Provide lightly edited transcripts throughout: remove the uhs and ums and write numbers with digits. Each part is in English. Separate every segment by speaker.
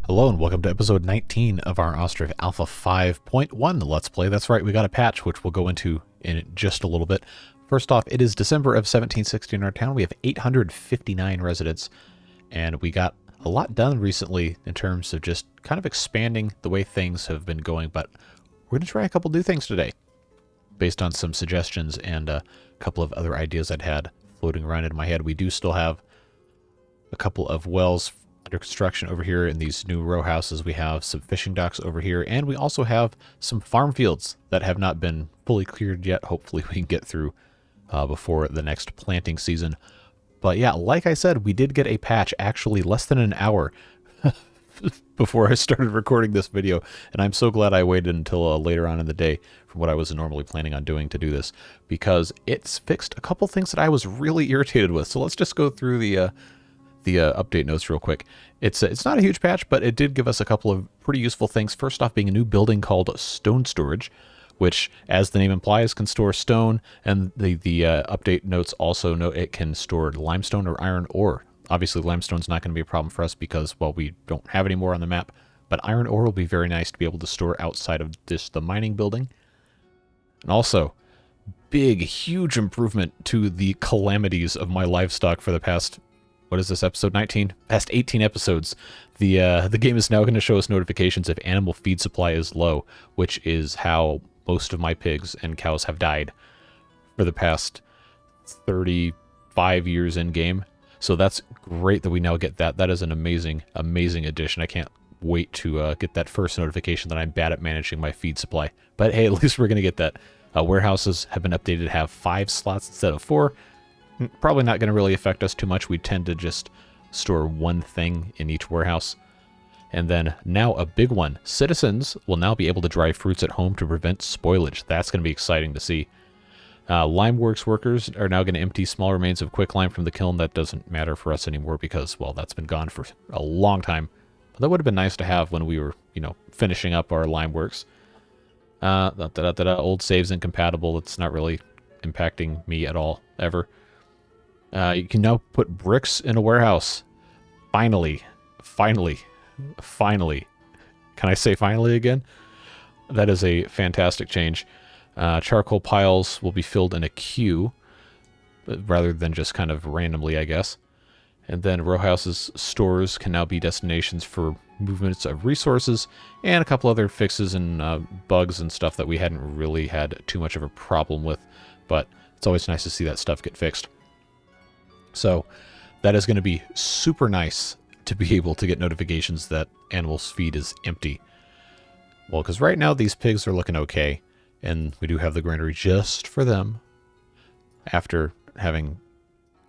Speaker 1: Hello and welcome to episode 19 of our Ostriv Alpha 5.1 Let's Play. That's right, we got a patch, which we'll go into in just a little bit. First off, it is December of 1760 in our town. We have 859 residents, and we got a lot done recently in terms of just kind of expanding the way things have been going, but we're going to try a couple new things today, based on some suggestions and a couple of other ideas I'd had floating around in my head. We do still have a couple of wells under construction over here in these new row houses. We have some fishing docks over here, and we also have some farm fields that have not been fully cleared yet. Hopefully we can get through before the next planting season. But yeah, like I said, we did get a patch actually less than an hour before I started recording this video, and I'm so glad I waited until later on in the day from what I was normally planning on doing to do this, because it's fixed a couple things that I was really irritated with. So let's just go through the update notes real quick. It's not a huge patch, but it did give us a couple of pretty useful things. First off, being a new building called Stone Storage, which, as the name implies, can store stone, and the update notes also note it can store limestone or iron ore. Obviously, limestone's not going to be a problem for us because, well, we don't have any more on the map, but iron ore will be very nice to be able to store outside of the mining building. And also, big, huge improvement to the calamities of my livestock for the past, what is this, episode 19? Past 18 episodes. The game is now going to show us notifications if animal feed supply is low, which is how most of my pigs and cows have died for the past 35 years in game. So that's great that we now get that. That is an amazing, amazing addition. I can't wait to get that first notification that I'm bad at managing my feed supply. But hey, at least we're going to get that. Warehouses have been updated to have 5 slots instead of 4. Probably not going to really affect us too much. We tend to just store one thing in each warehouse. And then now a big one. Citizens will now be able to dry fruits at home to prevent spoilage. That's going to be exciting to see. Limeworks workers are now going to empty small remains of quicklime from the kiln. That doesn't matter for us anymore because, well, that's been gone for a long time. But that would have been nice to have when we were, finishing up our limeworks. Old saves incompatible. It's not really impacting me at all, ever. You can now put bricks in a warehouse. Finally. Finally. Can I say finally again? That is a fantastic change. Charcoal piles will be filled in a queue, rather than just kind of randomly, I guess. And then row houses, stores can now be destinations for movements of resources, and a couple other fixes and bugs and stuff that we hadn't really had too much of a problem with. But it's always nice to see that stuff get fixed. So that is going to be super nice to be able to get notifications that animals' feed is empty. Well, because right now these pigs are looking okay, and we do have the granary just for them after having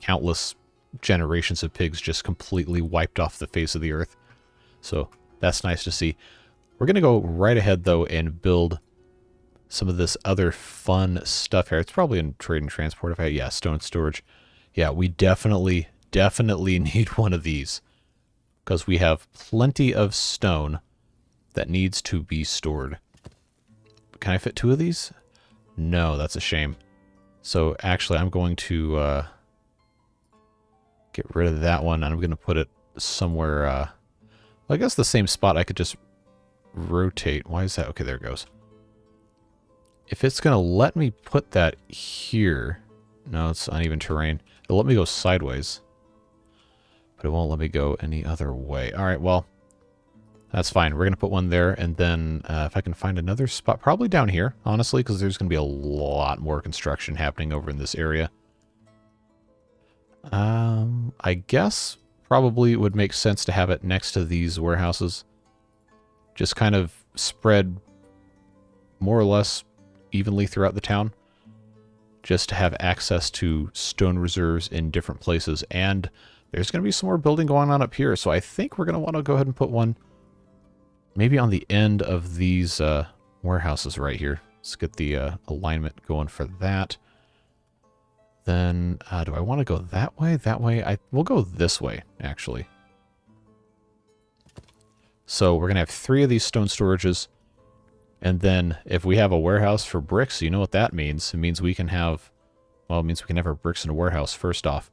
Speaker 1: countless generations of pigs just completely wiped off the face of the earth. So that's nice to see. We're going to go right ahead, though, and build some of this other fun stuff here. It's probably in trade and transport. Yeah, stone storage. Yeah, we definitely need one of these, because we have plenty of stone that needs to be stored. Can I fit 2 of these? No, that's a shame. So actually, I'm going to get rid of that one, and I'm going to put it somewhere, well, I guess the same spot. I could just rotate. Why is that? Okay, there it goes. If it's going to let me put that here, no, it's uneven terrain. It'll let me go sideways, but it won't let me go any other way. All right, well, that's fine. We're going to put one there, and then if I can find another spot, probably down here, honestly, because there's going to be a lot more construction happening over in this area. I guess probably it would make sense to have it next to these warehouses. Just kind of spread more or less evenly throughout the town, just to have access to stone reserves in different places. And there's going to be some more building going on up here, so I think we're going to want to go ahead and put one maybe on the end of these warehouses right here. Let's get the alignment going for that. Then, do I want to go that way? That way? We'll go this way, actually. So we're going to have 3 of these stone storages. And then if we have a warehouse for bricks, you know what that means. It means we can have, well, it means we can have our bricks in a warehouse first off.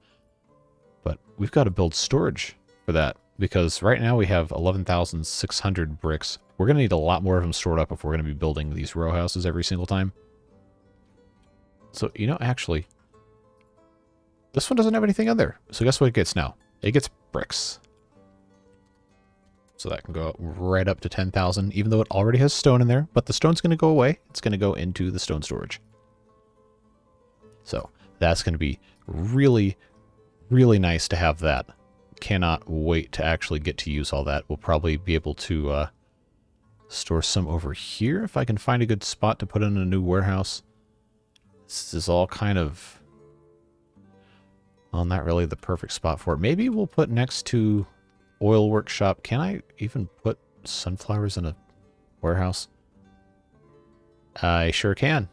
Speaker 1: But we've got to build storage for that. because right now we have 11,600 bricks. We're going to need a lot more of them stored up if we're going to be building these row houses every single time. So, you know, actually, this one doesn't have anything in there. So guess what it gets now? It gets bricks. So that can go right up to 10,000, even though it already has stone in there. But the stone's going to go away. It's going to go into the stone storage. So that's going to be really, really nice to have that. Cannot wait to actually get to use all that. We'll probably be able to store some over here if I can find a good spot to put in a new warehouse. This is all kind of... well, not really the perfect spot for it. Maybe we'll put next to oil workshop. Can I even put sunflowers in a warehouse? I sure can.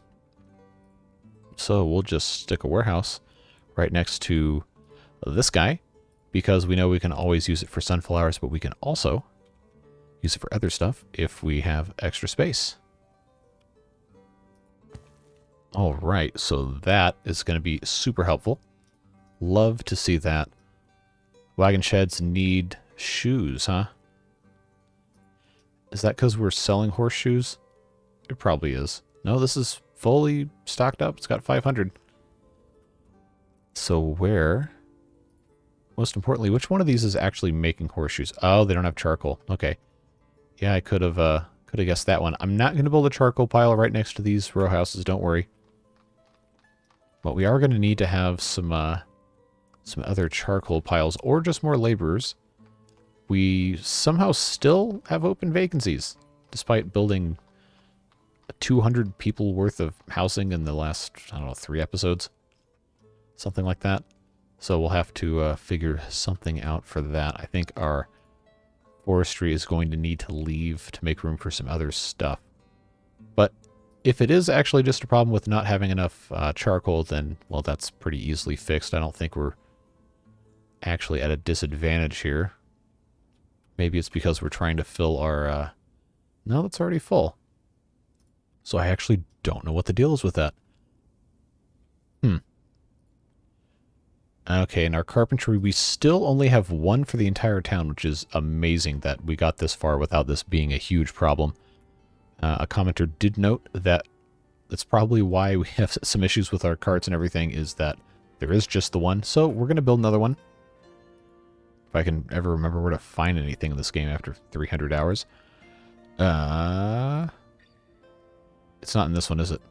Speaker 1: So we'll just stick a warehouse right next to this guy, because we know we can always use it for sunflowers, but we can also use it for other stuff if we have extra space. All right, so that is going to be super helpful. Love to see that. Wagon sheds need shoes, huh? Is that because we're selling horseshoes? It probably is. No, this is fully stocked up. It's got 500. So where... most importantly, which one of these is actually making horseshoes? Oh, they don't have charcoal. Okay. Yeah, I could have guessed that one. I'm not going to build a charcoal pile right next to these row houses. Don't worry. But we are going to need to have some other charcoal piles, or just more laborers. We somehow still have open vacancies, despite building 200 people worth of housing in the last, I don't know, 3 episodes. Something like that. So we'll have to figure something out for that. I think our forestry is going to need to leave to make room for some other stuff. But if it is actually just a problem with not having enough charcoal, then, well, that's pretty easily fixed. I don't think we're actually at a disadvantage here. Maybe it's because we're trying to fill our... no, that's already full. So I actually don't know what the deal is with that. Okay, in our carpentry, we still only have 1 for the entire town, which is amazing that we got this far without this being a huge problem. A commenter did note that that's probably why we have some issues with our carts and everything, is that there is just the 1. So we're going to build another one. If I can ever remember where to find anything in this game after 300 hours. It's not in this one, is it?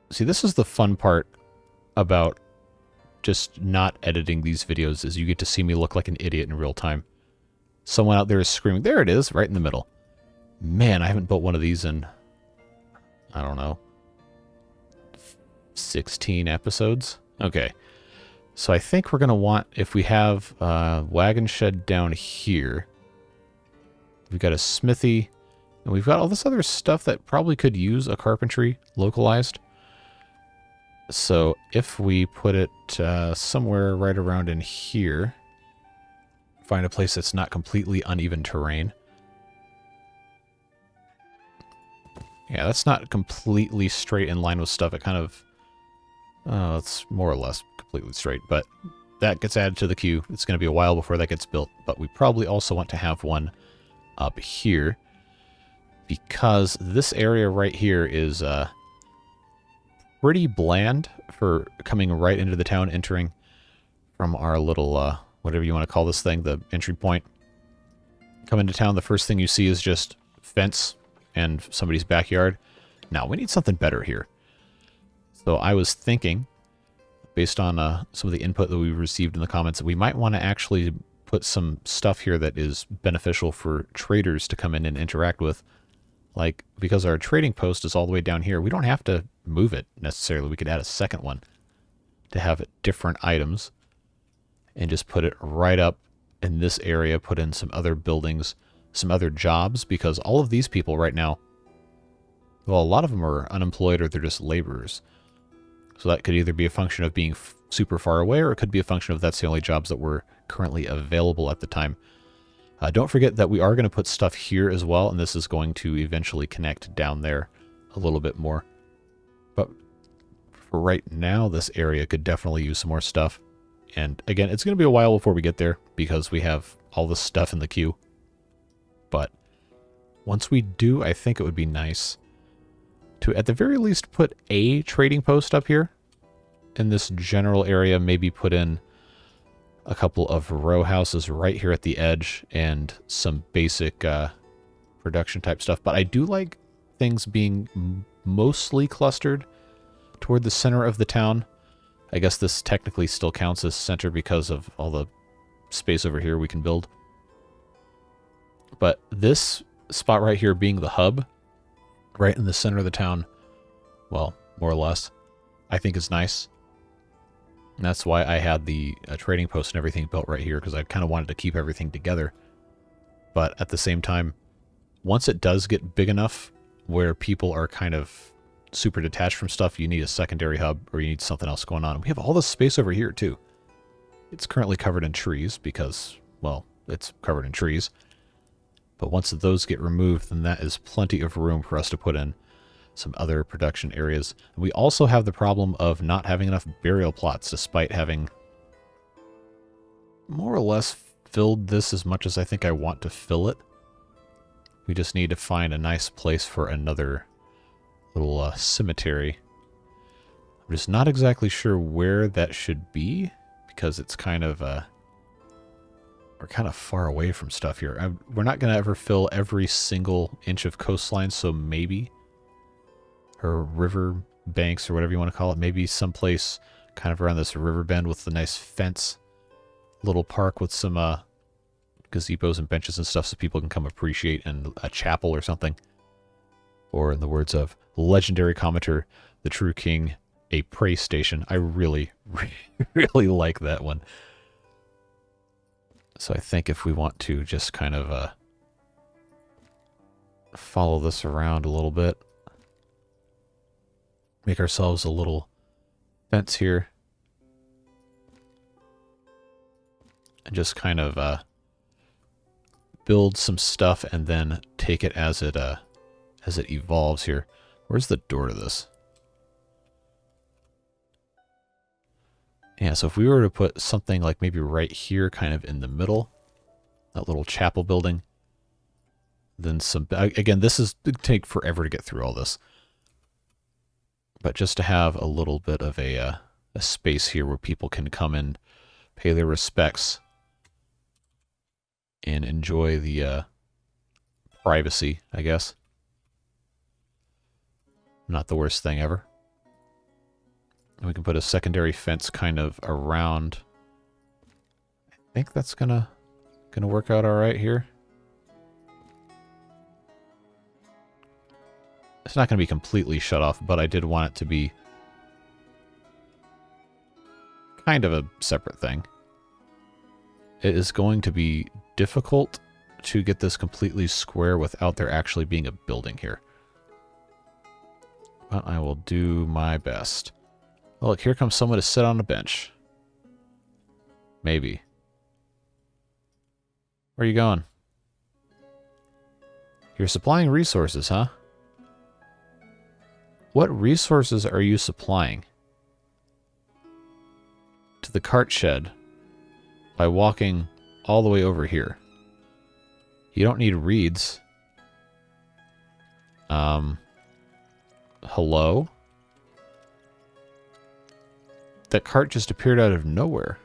Speaker 1: See, this is the fun part about just not editing these videos, is you get to see me look like an idiot in real time. Someone out there is screaming, there it is, right in the middle. Man, I haven't built one of these in, I don't know, 16 episodes? Okay. So I think we're going to want, if we have a wagon shed down here, we've got a smithy, and we've got all this other stuff that probably could use a carpentry localized. So if we put it somewhere right around in here, find a place that's not completely uneven terrain. Yeah, that's not completely straight in line with stuff. It kind of, it's more or less completely straight, but that gets added to the queue. It's going to be a while before that gets built, but we probably also want to have one up here, because this area right here is pretty bland for coming right into the town, entering from our little, whatever you want to call this thing, the entry point. Come into town, the first thing you see is just fence and somebody's backyard. Now, we need something better here. So I was thinking, based on some of the input that we received in the comments, that we might want to actually put some stuff here that is beneficial for traders to come in and interact with. Like, because our trading post is all the way down here, we don't have to move it necessarily. We could add a second one to have different items and just put it right up in this area, put in some other buildings, some other jobs, because all of these people right now, well, a lot of them are unemployed or they're just laborers. So that could either be a function of being super far away, or it could be a function of that's the only jobs that were currently available at the time. Don't forget that we are going to put stuff here as well, and this is going to eventually connect down there a little bit more. But for right now, this area could definitely use some more stuff. And again, it's going to be a while before we get there because we have all this stuff in the queue. But once we do, I think it would be nice to, at the very least, put a trading post up here in this general area. Maybe put in a couple of row houses right here at the edge and some basic production type stuff. But I do like things being mostly clustered toward the center of the town. I guess this technically still counts as center because of all the space over here we can build. But this spot right here being the hub, right in the center of the town, well, more or less, I think is nice. And that's why I had the trading post and everything built right here, because I kind of wanted to keep everything together. But at the same time, once it does get big enough where people are kind of super detached from stuff, you need a secondary hub or you need something else going on. And we have all this space over here too. It's currently covered in trees because, well, it's covered in trees. But once those get removed, then that is plenty of room for us to put in some other production areas. And we also have the problem of not having enough burial plots, despite having more or less filled this as much as I think I want to fill it. We just need to find a nice place for another little cemetery. I'm just not exactly sure where that should be, because it's kind of we're kind of far away from stuff here. We're not going to ever fill every single inch of coastline, so maybe, or river banks or whatever you want to call it, maybe someplace kind of around this Riverbend with the nice fence, little park with some gazebos and benches and stuff so people can come appreciate, and a chapel or something. Or in the words of legendary commenter, the True King, a pray station. I really, really like that one. So I think if we want to just kind of follow this around a little bit, make ourselves a little fence here, and just kind of build some stuff and then take it as it evolves here. Where's the door to this? Yeah, so if we were to put something like maybe right here, kind of in the middle, that little chapel building, then some, again, this is, it'd take forever to get through all this. But just to have a little bit of a space here where people can come and pay their respects and enjoy the privacy, I guess. Not the worst thing ever. And we can put a secondary fence kind of around. I think that's gonna work out all right here. It's not gonna be completely shut off, but I did want it to be kind of a separate thing. It is going to be difficult to get this completely square without there actually being a building here. But I will do my best. Oh, look, here comes someone to sit on a bench. Maybe. Where are you going? You're supplying resources, huh? What resources are you supplying? To the cart shed by walking all the way over here. You don't need reeds. Hello? That cart just appeared out of nowhere.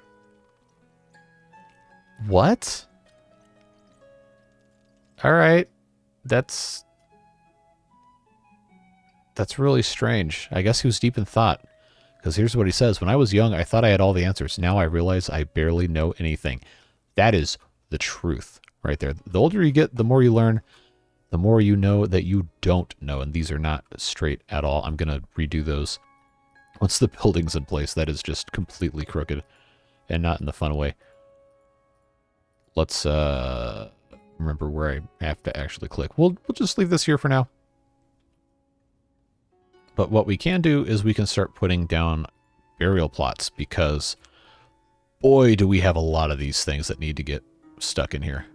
Speaker 1: What? Alright. That's really strange. I guess he was deep in thought. Because here's what he says. When I was young, I thought I had all the answers. Now I realize I barely know anything. That is the truth right there. The older you get, the more you learn. The more you know that you don't know. And these are not straight at all. I'm going to redo those. Once the building's in place, that is just completely crooked. And not in the fun way. Let's remember where I have to actually click. We'll just leave this here for now. But what we can do is we can start putting down burial plots, because boy, do we have a lot of these things that need to get stuck in here.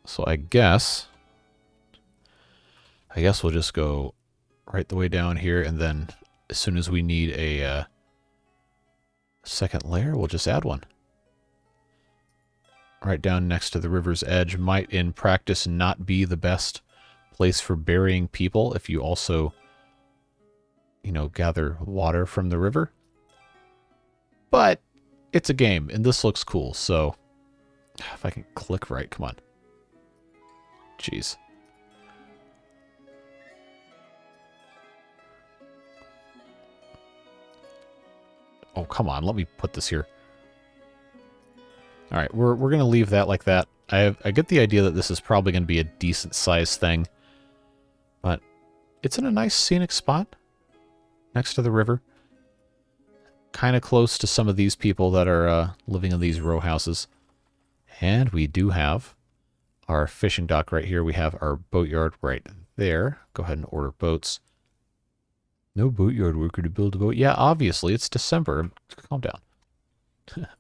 Speaker 1: So I guess we'll just go right the way down here, and then as soon as we need a second layer, we'll just add one. Right down next to the river's edge. Might, in practice, not be the best place for burying people if you also, you know, gather water from the river. But it's a game, and this looks cool, so if I can click right, come on. Jeez. Oh, come on, let me put this here. All right, we're going to leave that like that. I get the idea that this is probably going to be a decent sized thing, but it's in a nice scenic spot next to the river. Kind of close to some of these people that are living in these row houses. And we do have our fishing dock right here. We have our boatyard right there. Go ahead and order boats. No boatyard worker to build a boat. Yeah, obviously, it's December. Calm down.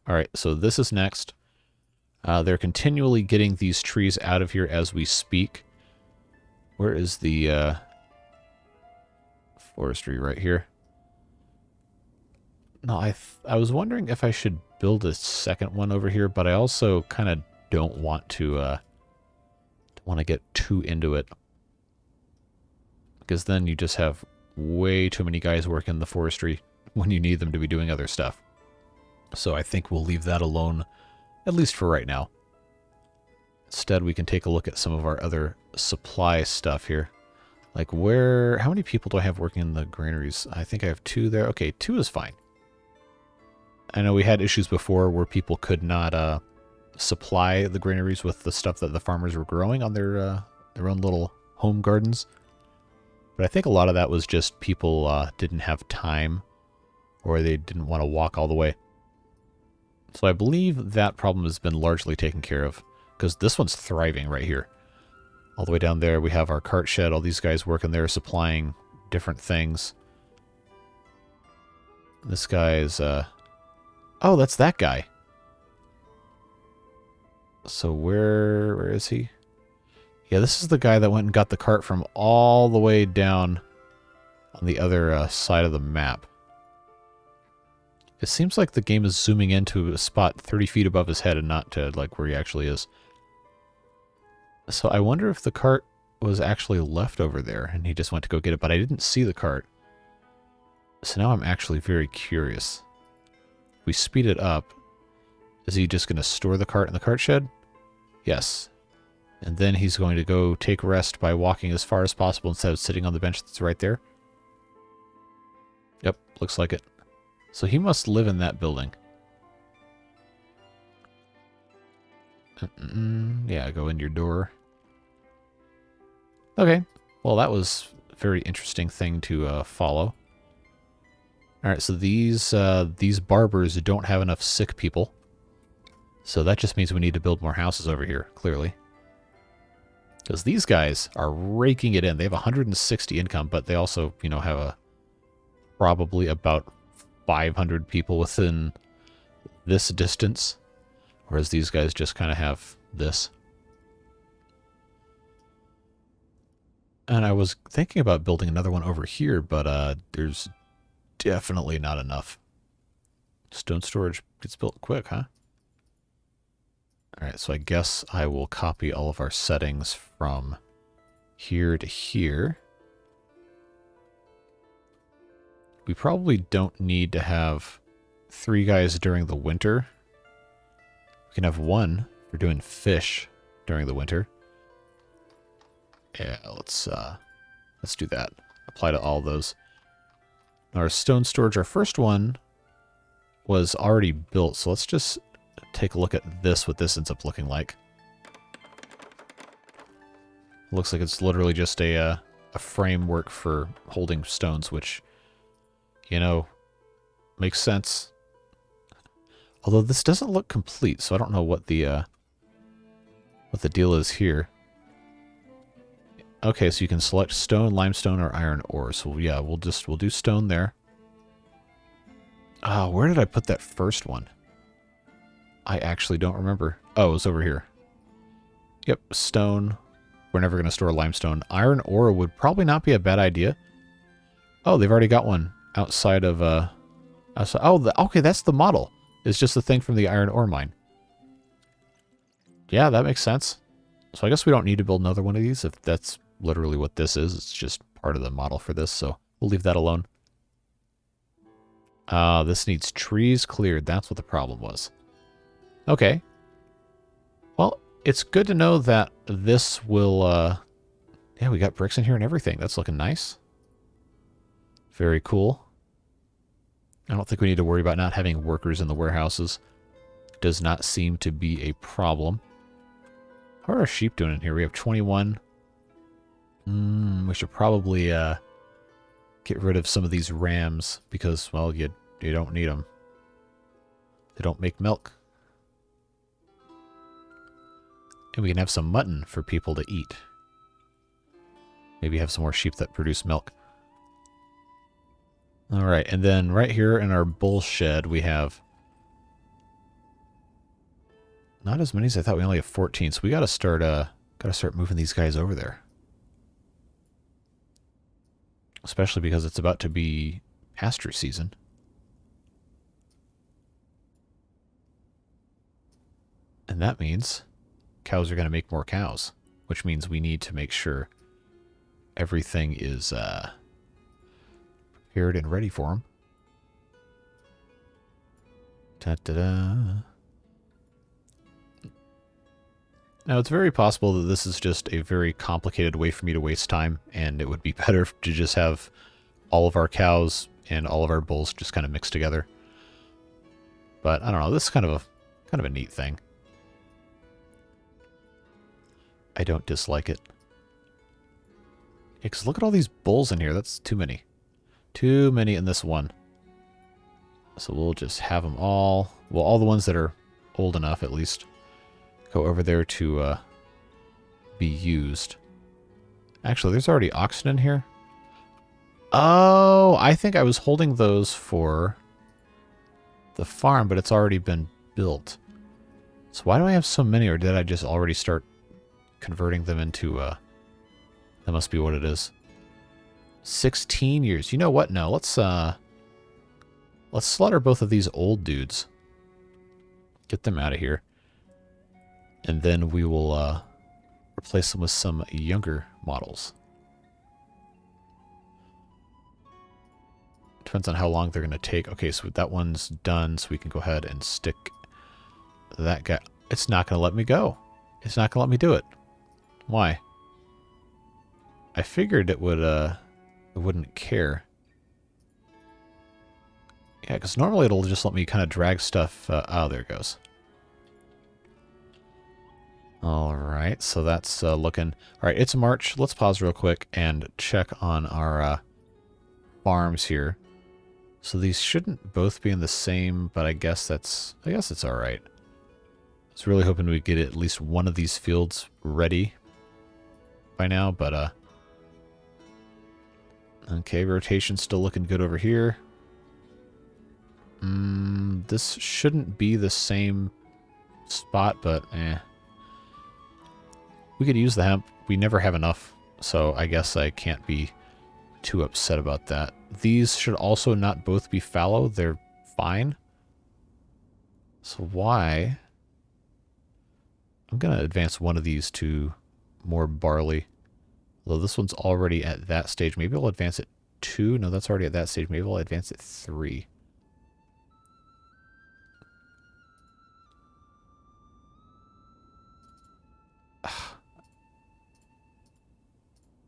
Speaker 1: All right, so this is next. They're continually getting these trees out of here as we speak. Where is the forestry? Right here. No, I was wondering if I should build a second one over here, but I also kind of don't want to get too into it, because then you just have way too many guys working the forestry when you need them to be doing other stuff. So I think we'll leave that alone, at least for right now. Instead, we can take a look at some of our other supply stuff here. Like how many people do I have working in the granaries? I think I have 2 there. Okay, 2 is fine. I know we had issues before where people could not supply the granaries with the stuff that the farmers were growing on their own little home gardens. But I think a lot of that was just people didn't have time, or they didn't want to walk all the way. So I believe that problem has been largely taken care of, because this one's thriving right here. All the way down there, we have our cart shed. All these guys working there supplying different things. This guy's... oh, that's that guy. So where is he? Yeah, this is the guy that went and got the cart from all the way down on the other side of the map. It seems like the game is zooming into a spot 30 feet above his head and not to like where he actually is. So I wonder if the cart was actually left over there and he just went to go get it, but I didn't see the cart. So now I'm actually very curious. If we speed it up, is he just going to store the cart in the cart shed? Yes. And then he's going to go take rest by walking as far as possible instead of sitting on the bench that's right there. Yep, looks like it. So he must live in that building. Yeah, go in your door. Okay, well that was a very interesting thing to follow. Alright, so these barbers don't have enough sick people. So that just means we need to build more houses over here, clearly. Because these guys are raking it in. They have 160 income, but they also, you know, have probably about 500 people within this distance. Whereas these guys just kind of have this. And I was thinking about building another one over here, but there's definitely not enough. Stone storage gets built quick, huh? Alright, so I guess I will copy all of our settings from here to here. We probably don't need to have 3 guys during the winter. We can have 1 for doing fish during the winter. Yeah, let's do that. Apply to all those. Our stone storage, our first one was already built, so let's just take a look at this, what this ends up looking like. Looks like it's literally just a framework for holding stones, which, you know, makes sense. Although this doesn't look complete, so I don't know what the deal is here. Okay, so you can select stone, limestone, or iron ore. So yeah, we'll do stone there. Where did I put that first one? I actually don't remember. Oh, it was over here. Yep, stone. We're never going to store limestone. Iron ore would probably not be a bad idea. Oh, they've already got one outside of Okay, that's the model. It's just the thing from the iron ore mine. Yeah, that makes sense. So I guess we don't need to build another one of these if that's literally what this is. It's just part of the model for this, so we'll leave that alone. This needs trees cleared. That's what the problem was. Okay. Well, it's good to know that this will, yeah, we got bricks in here and everything. That's looking nice. Very cool. I don't think we need to worry about not having workers in the warehouses. Does not seem to be a problem. How are our sheep doing in here? We have 21. We should probably get rid of some of these rams because, well, you don't need them. They don't make milk. And we can have some mutton for people to eat. Maybe have some more sheep that produce milk. Alright, and then right here in our bull shed we have not as many as I thought. We only have 14, so we gotta start moving these guys over there. Especially because it's about to be pasture season. And that means cows are going to make more cows, which means we need to make sure everything is prepared and ready for them. Ta-da-da. Now, it's very possible that this is just a very complicated way for me to waste time, and it would be better to just have all of our cows and all of our bulls just kind of mixed together. But I don't know, this is kind of a neat thing. I don't dislike it. Yeah, because look at all these bulls in here. That's too many. Too many in this one. So we'll just have them all. Well, all the ones that are old enough, at least, go over there to be used. Actually, there's already oxen in here. Oh, I think I was holding those for the farm, but it's already been built. So why do I have so many, or did I just already start converting them into, that must be what it is. 16 years. You know what? No, let's slaughter both of these old dudes. Get them out of here. And then we will replace them with some younger models. Depends on how long they're going to take. Okay, so that one's done, so we can go ahead and stick that guy. It's not going to let me go. It's not going to let me do it. Why? I figured it would, it wouldn't care. Yeah, because normally it'll just let me kind of drag stuff. Oh, there it goes. Alright, so that's looking... Alright, it's March. Let's pause real quick and check on our farms here. So these shouldn't both be in the same, but I guess it's alright. I was really hoping we'd get at least one of these fields ready by now, but okay, rotation's still looking good over here. This shouldn't be the same spot, but we could use the hemp. We never have enough, so I guess I can't be too upset about that. These should also not both be fallow. They're fine. So why? I'm going to advance one of these to more barley. Although this one's already at that stage. Maybe I'll advance it 2. No, that's already at that stage. Maybe I'll advance it 3.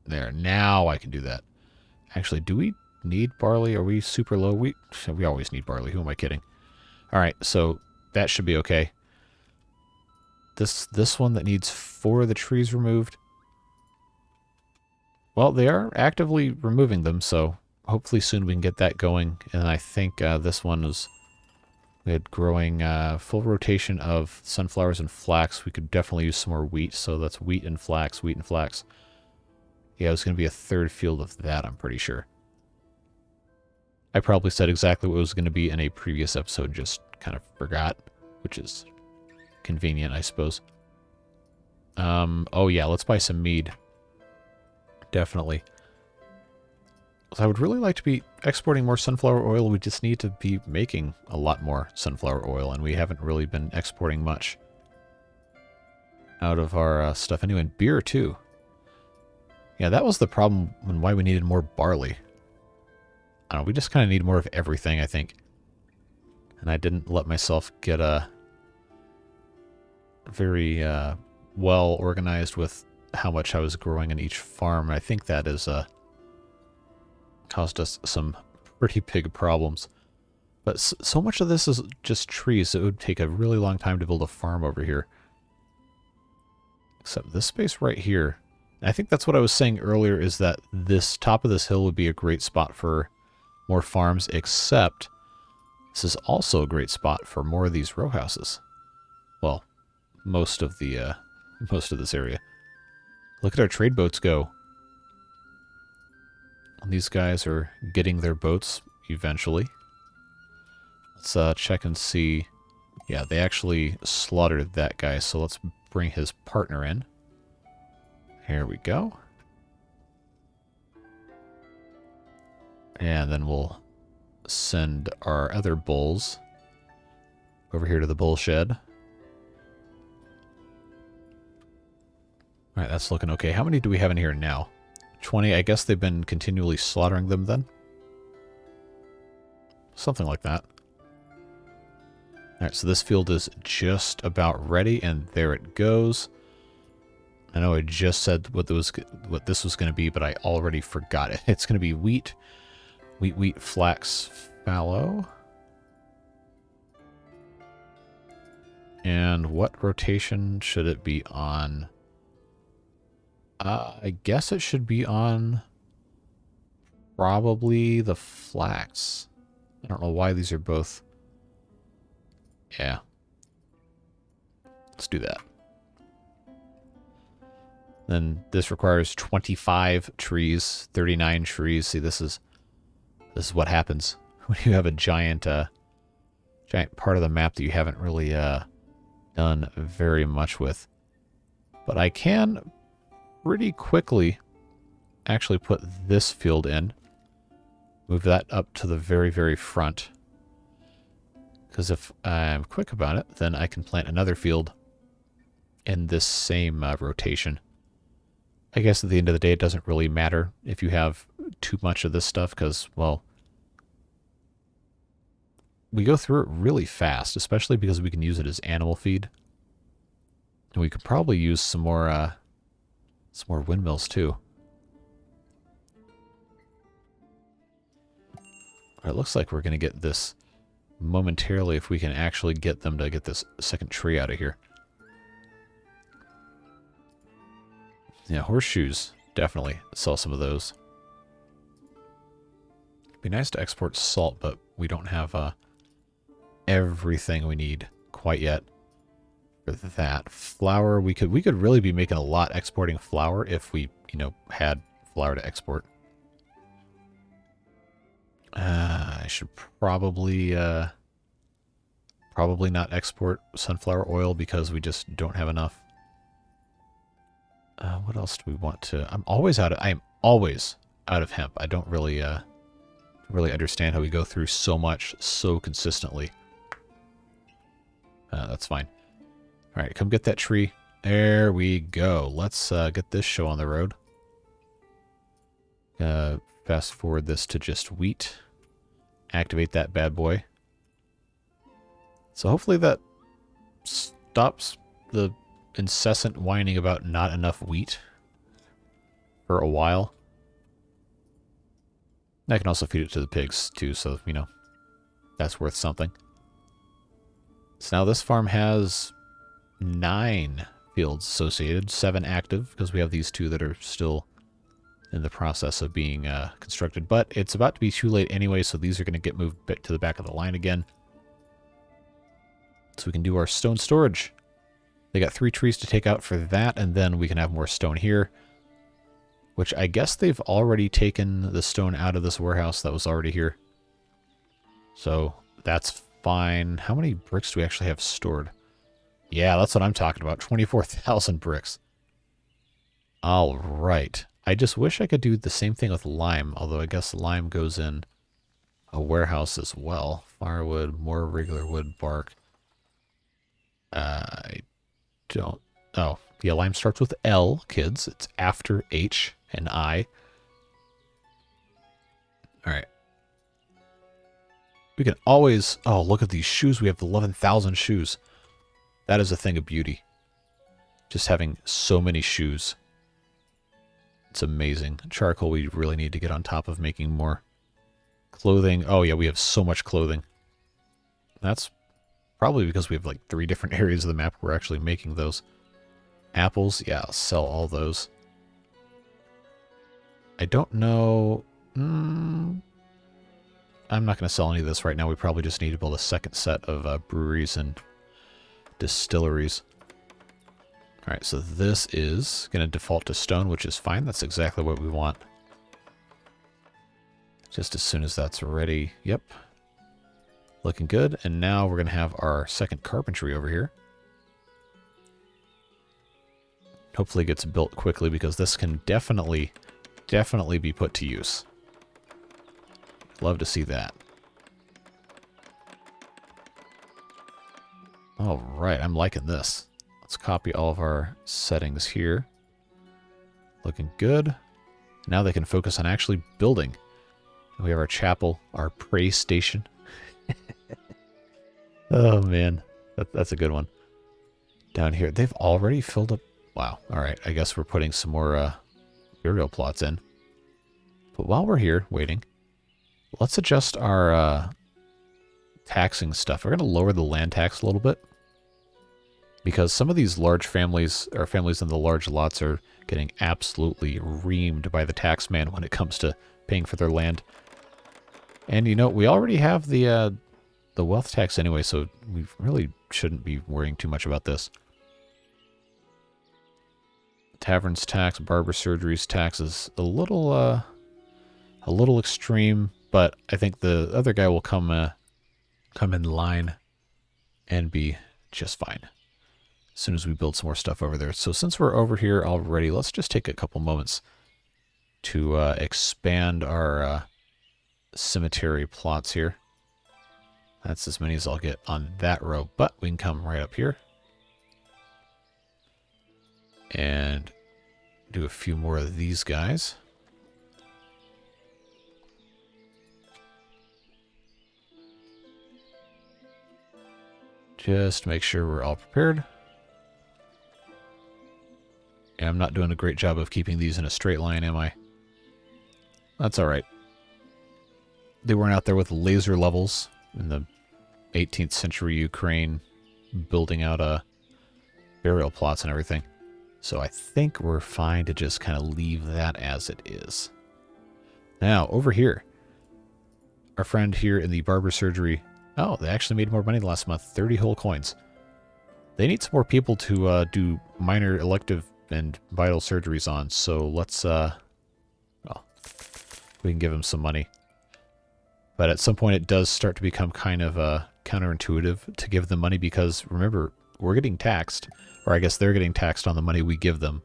Speaker 1: There, now I can do that. Actually, do we need barley? Are we super low? We always need barley. Who am I kidding? All right, so that should be okay. This one that needs 4 of the trees removed. Well, they are actively removing them, so hopefully soon we can get that going. And I think this one was... We had growing full rotation of sunflowers and flax. We could definitely use some more wheat, so that's wheat and flax, wheat and flax. Yeah, it was going to be a third field of that, I'm pretty sure. I probably said exactly what it was going to be in a previous episode, just kind of forgot, which is convenient, I suppose. Oh yeah, let's buy some mead. Definitely. So I would really like to be exporting more sunflower oil. We just need to be making a lot more sunflower oil, and we haven't really been exporting much out of our stuff anyway. And beer, too. Yeah, that was the problem and why we needed more barley. I don't know, we just kind of need more of everything, I think. And I didn't let myself get very well organized with how much I was growing in each farm. I think that is caused us some pretty big problems. But so much of this is just trees. It would take a really long time to build a farm over here. Except this space right here. I think that's what I was saying earlier, is that this top of this hill would be a great spot for more farms, except this is also a great spot for more of these row houses. Well, most of this area. Look at our trade boats go. And these guys are getting their boats eventually. Let's check and see. Yeah, they actually slaughtered that guy, so let's bring his partner in. Here we go. And then we'll send our other bulls over here to the bull shed. Alright, that's looking okay. How many do we have in here now? 20. I guess they've been continually slaughtering them then. Something like that. Alright, so this field is just about ready, and there it goes. I know I just said what this was going to be, but I already forgot it. It's going to be wheat, flax, fallow. And what rotation should it be on? I guess it should be on probably the flax. I don't know why these are both. Yeah. Let's do that. Then this requires 25 trees, 39 trees. See, this is what happens when you have a giant part of the map that you haven't really done very much with. But I can pretty quickly actually put this field in. Move that up to the very, very front. Because if I'm quick about it, then I can plant another field in this same rotation. I guess at the end of the day, it doesn't really matter if you have too much of this stuff because, well, we go through it really fast, especially because we can use it as animal feed. And we could probably use some more windmills too. It looks like we're going to get this momentarily if we can actually get them to get this second tree out of here. Yeah, horseshoes. Definitely sell some of those. It'd be nice to export salt, but we don't have everything we need quite yet for that. Flour, we could really be making a lot exporting flour if we, had flour to export. I should probably not export sunflower oil because we just don't have enough. What else do we want to? I am always out of hemp. I don't really understand how we go through so much so consistently. That's fine. All right, come get that tree. There we go. Let's get this show on the road. Fast forward this to just wheat. Activate that bad boy. So hopefully that stops the incessant whining about not enough wheat for a while. I can also feed it to the pigs too, so, that's worth something. So now this farm has 9 fields associated, 7 active, because we have these 2 that are still in the process of being constructed. But it's about to be too late anyway, so these are going to get moved to the back of the line again. So we can do our stone storage. They got 3 trees to take out for that, and then we can have more stone here. Which I guess they've already taken the stone out of this warehouse that was already here. So that's fine. How many bricks do we actually have stored? Yeah, that's what I'm talking about. 24,000 bricks. All right. I just wish I could do the same thing with lime, although I guess lime goes in a warehouse as well. Firewood, more regular wood, bark. I don't... Oh, yeah, lime starts with L, kids. It's after H and I. All right. We can always... Oh, look at these shoes. We have 11,000 shoes. That is a thing of beauty. Just having so many shoes. It's amazing. Charcoal, we really need to get on top of making more. Clothing. Oh, yeah, we have so much clothing. That's probably because we have like 3 different areas of the map where we're actually making those. Apples. Yeah, I'll sell all those. I don't know... I'm not going to sell any of this right now. We probably just need to build a second set of breweries and distilleries. Alright, so this is going to default to stone, which is fine. That's exactly what we want. Just as soon as that's ready. Yep. Looking good. And now we're going to have our second carpentry over here. Hopefully it gets built quickly because this can definitely be put to use. Love to see that. All right, I'm liking this. Let's copy all of our settings here. Looking good. Now they can focus on actually building. We have our chapel, our pray station. Oh, man. That's a good one. Down here, they've already filled up. Wow. All right, I guess we're putting some more Imperial Plots in. But while we're here waiting, let's adjust our taxing stuff. We're going to lower the land tax a little bit. Because some of these large families, or families in the large lots, are getting absolutely reamed by the tax man when it comes to paying for their land. And, you know, we already have the wealth tax anyway, so we really shouldn't be worrying too much about this. Taverns tax, barber surgeries tax is a little extreme, but I think the other guy will come in line and be just fine as soon as we build some more stuff over there. So since we're over here already, let's just take a couple moments to expand our cemetery plots here. That's as many as I'll get on that row, but we can come right up here and do a few more of these guys. Just make sure we're all prepared. Yeah, I'm not doing a great job of keeping these in a straight line, am I? That's alright. They weren't out there with laser levels in the 18th century Ukraine building out burial plots and everything. So I think we're fine to just kind of leave that as it is. Now, over here, our friend here in the barber surgery. Oh, they actually made more money last month. 30 whole coins. They need some more people to do minor elective and vital surgeries on. So let's, well, we can give them some money. But at some point it does start to become kind of counterintuitive to give them money because, remember, we're getting taxed. Or I guess they're getting taxed on the money we give them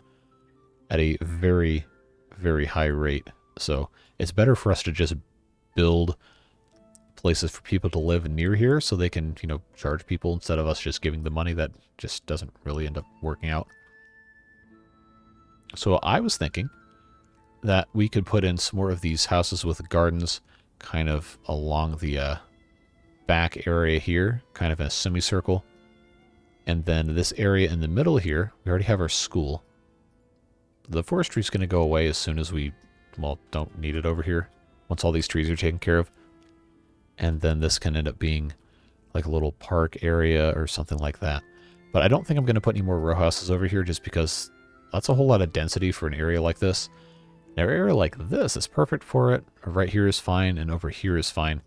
Speaker 1: at a very, very high rate. So it's better for us to just build places for people to live near here so they can, you know, charge people instead of us just giving the money. That just doesn't really end up working out. So I was thinking that we could put in some more of these houses with gardens kind of along the back area here, kind of in a semicircle. And then this area in the middle here, we already have our school. The forestry is going to go away as soon as we, well, don't need it over here. Once all these trees are taken care of. And then this can end up being like a little park area or something like that. But I don't think I'm going to put any more row houses over here just because that's a whole lot of density for an area like this. An area like this is perfect for it. Right here is fine, and over here is fine.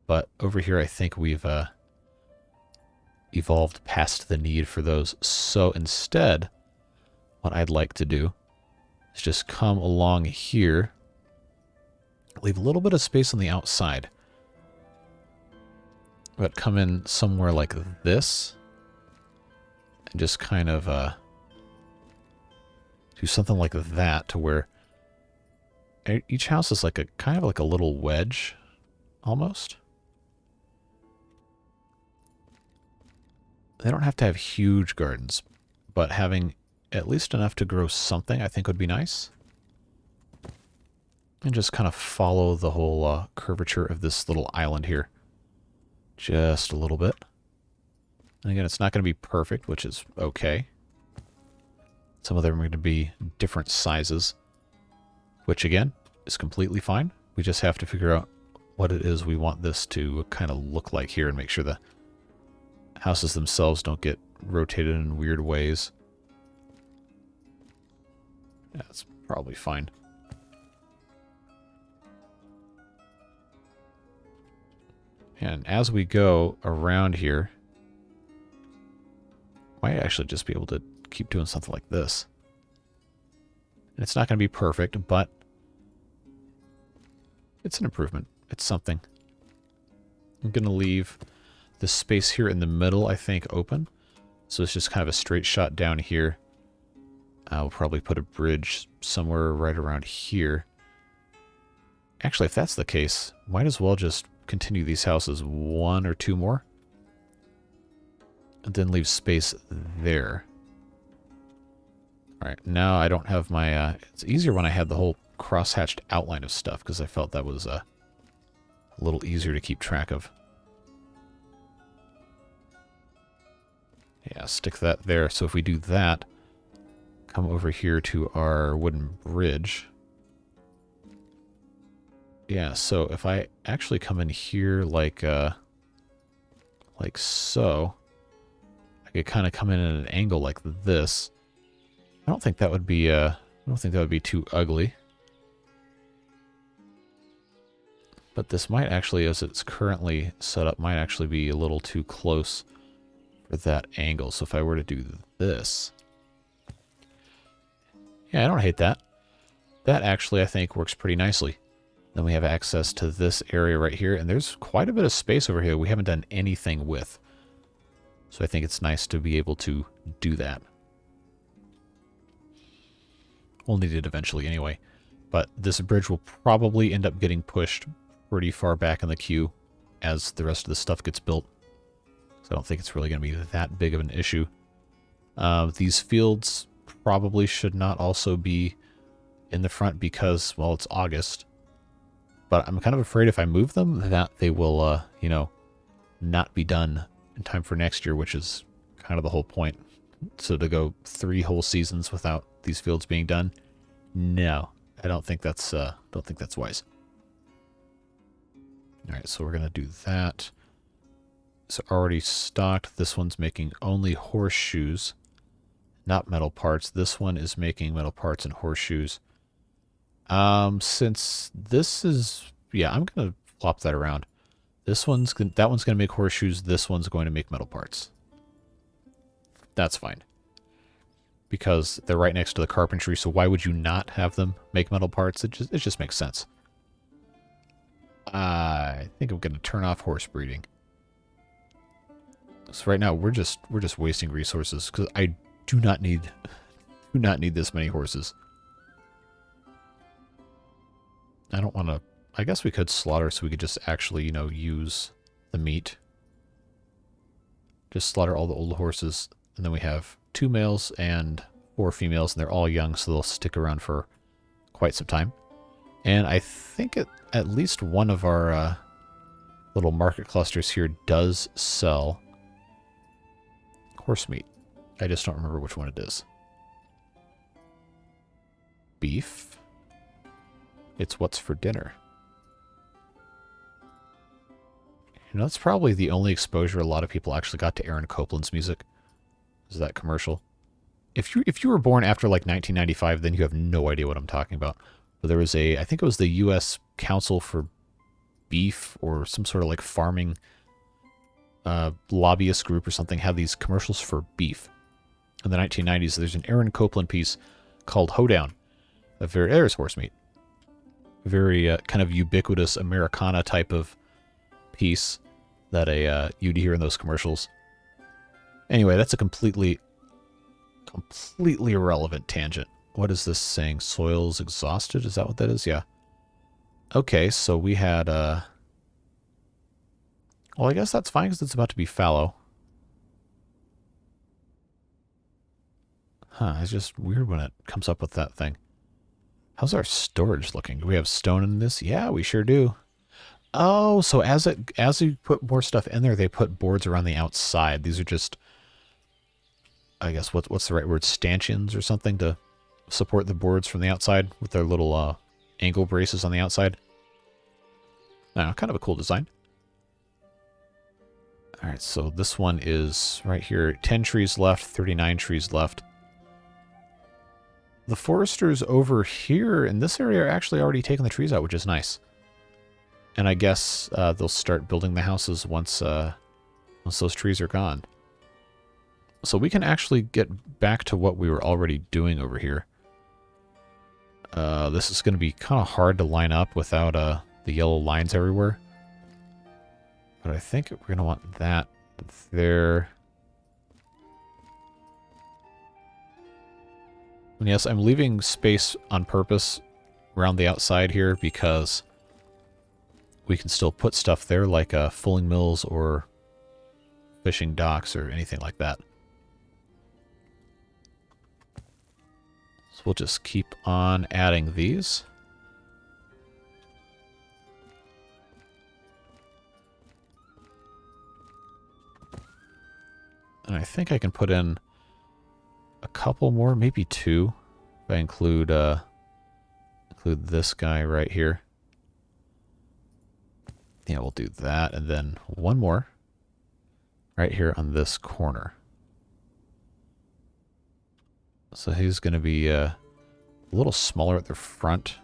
Speaker 1: But over here I think we've evolved past the need for those. So instead, what I'd like to do is just come along here, leave a little bit of space on the outside, but come in somewhere like this, and just kind of do something like that to where each house is like a kind of like a little wedge, almost. They don't have to have huge gardens, but having at least enough to grow something I think would be nice. And just kind of follow the whole curvature of this little island here. Just a little bit. And again, it's not going to be perfect, which is okay. Some of them are going to be different sizes, which again is completely fine. We just have to figure out what it is we want this to kind of look like here and make sure the houses themselves don't get rotated in weird ways. That's probably fine. And as we go around here, might actually just be able to keep doing something like this. And it's not going to be perfect, but it's an improvement. It's something. I'm going to leave this space here in the middle, I think, open. So it's just kind of a straight shot down here. We'll probably put a bridge somewhere right around here. Actually, if that's the case, might as well just continue these houses one or two more. And then leave space there. Alright, now I don't have my... it's easier when I had the whole cross-hatched outline of stuff, because I felt that was a little easier to keep track of. Yeah, stick that there. So if we do that, come over here to our wooden bridge. Yeah, so if I actually come in here like so, I could kind of come in at an angle like this. I don't think that would be too ugly. But this might actually, as it's currently set up, might actually be a little too close for that angle. So if I were to do this, yeah, I don't hate that. That actually, I think, works pretty nicely. Then we have access to this area right here, and there's quite a bit of space over here we haven't done anything with. So I think it's nice to be able to do that. We'll need it eventually anyway. But this bridge will probably end up getting pushed pretty far back in the queue as the rest of the stuff gets built. So I don't think it's really going to be that big of an issue. These fields probably should not also be in the front because, well, it's August. But I'm kind of afraid if I move them that they will, you know, not be done in time for next year, which is kind of the whole point. So to go 3 whole seasons without these fields being done, no, I don't think that's wise. All right, so we're gonna do that. So already stocked. This one's making only horseshoes, not metal parts. This one is making metal parts and horseshoes. Since this is, yeah, I'm gonna flop that around. That one's gonna make horseshoes. This one's going to make metal parts. That's fine. Because they're right next to the carpentry, so why would you not have them make metal parts? It just makes sense. I think I'm gonna turn off horse breeding. So right now we're just wasting resources because I do not need this many horses. I don't want to. I guess we could slaughter so we could just actually, you know, use the meat. Just slaughter all the old horses, and then we have 2 males and 4 females, and they're all young, so they'll stick around for quite some time. And I think at least one of our little market clusters here does sell horse meat. I just don't remember which one it is. Beef. It's what's for dinner. You know, that's probably the only exposure a lot of people actually got to Aaron Copland's music. Is that commercial? If you were born after like 1995, then you have no idea what I'm talking about. But there was I think it was the U.S. Council for Beef or some sort of like farming lobbyist group or something had these commercials for beef in the 1990s. There's an Aaron Copland piece called Hoedown. There's horse meat. Very kind of ubiquitous Americana type of piece that you'd hear in those commercials. Anyway, that's a completely irrelevant tangent. What is this saying? Soil's exhausted? Is that what that is? Yeah. Okay, so we had, well, I guess that's fine because it's about to be fallow. Huh, it's just weird when it comes up with that thing. How's our storage looking? Do we have stone in this? Yeah, we sure do. Oh, so as you put more stuff in there, they put boards around the outside. These are just, I guess, what's the right word? Stanchions or something to support the boards from the outside with their little angle braces on the outside. Kind of a cool design. All right, so this one is right here. 10 trees left, 39 trees left. The foresters over here in this area are actually already taking the trees out, which is nice. And I guess they'll start building the houses once those trees are gone. So we can actually get back to what we were already doing over here. This is going to be kind of hard to line up without the yellow lines everywhere. But I think we're going to want that there. And yes, I'm leaving space on purpose around the outside here because we can still put stuff there like fulling mills or fishing docks or anything like that. So we'll just keep on adding these. And I think I can put in a couple more, maybe two, if I include this guy right here. Yeah, we'll do that, and then one more right here on this corner. So he's going to be a little smaller at the front.